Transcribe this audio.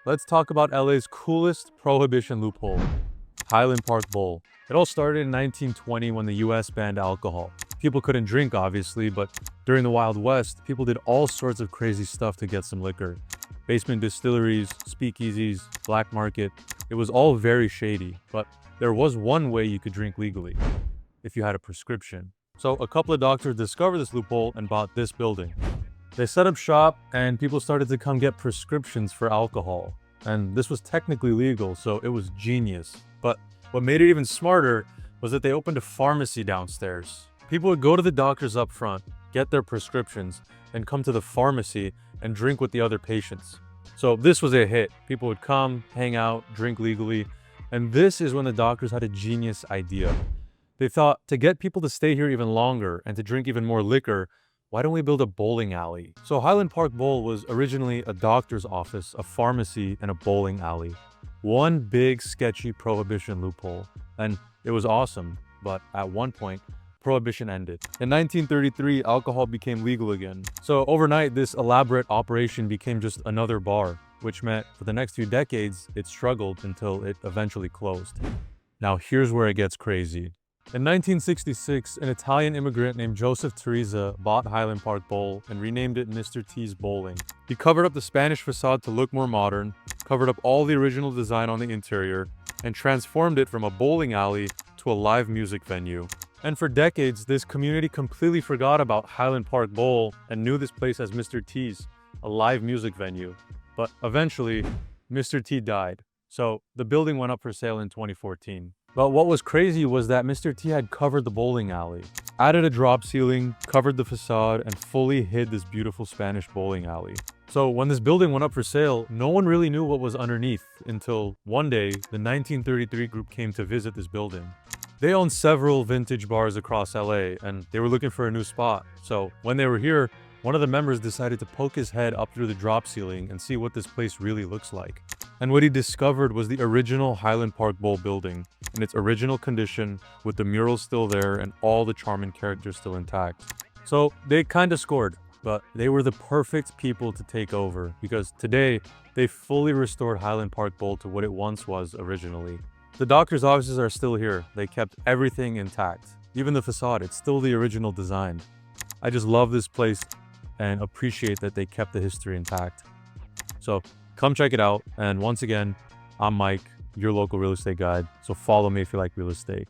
Let's talk about LA's coolest prohibition loophole, Highland Park Bowl. It all started in 1920 when the US banned alcohol. People couldn't drink, obviously, but during the Wild West, people did all sorts of crazy stuff to get some liquor. Basement distilleries, speakeasies, black market. It was all very shady, but there was one way you could drink legally, if you had a prescription. So a couple of doctors discovered this loophole and bought this building. They set up shop and people started to come get prescriptions for alcohol. And this was technically legal, so it was genius. But what made it even smarter was that they opened a pharmacy downstairs. People would go to the doctors up front, get their prescriptions, and come to the pharmacy and drink with the other patients. So this was a hit. People would come, hang out, drink legally. And this is when the doctors had a genius idea. They thought, to get people to stay here even longer and to drink even more liquor, why don't we build a bowling alley? So Highland Park Bowl was originally a doctor's office, a pharmacy, and a bowling alley. One big sketchy prohibition loophole. And it was awesome, but at one point, prohibition ended. In 1933, alcohol became legal again. So overnight, this elaborate operation became just another bar, which meant for the next few decades, it struggled until it eventually closed. Now here's where it gets crazy. In 1966, an Italian immigrant named Joseph Teresa bought Highland Park Bowl and renamed it Mr. T's Bowling. He covered up the Spanish facade to look more modern, covered up all the original design on the interior, and transformed it from a bowling alley to a live music venue. And for decades, this community completely forgot about Highland Park Bowl and knew this place as Mr. T's, a live music venue. But eventually, Mr. T died, so the building went up for sale in 2014. But what was crazy was that Mr. T had covered the bowling alley, added a drop ceiling, covered the facade, and fully hid this beautiful Spanish bowling alley. So when this building went up for sale, no one really knew what was underneath until one day, the 1933 group came to visit this building. They own several vintage bars across LA, and they were looking for a new spot. So when they were here, one of the members decided to poke his head up through the drop ceiling and see what this place really looks like. And what he discovered was the original Highland Park Bowl building in its original condition, with the murals still there and all the charm and characters still intact. So they kinda scored, but they were the perfect people to take over because today they fully restored Highland Park Bowl to what it once was originally. The doctor's offices are still here. They kept everything intact. Even the facade, it's still the original design. I just love this place and appreciate that they kept the history intact. So come check it out. And once again, I'm Mike, your local real estate guide. So follow me if you like real estate.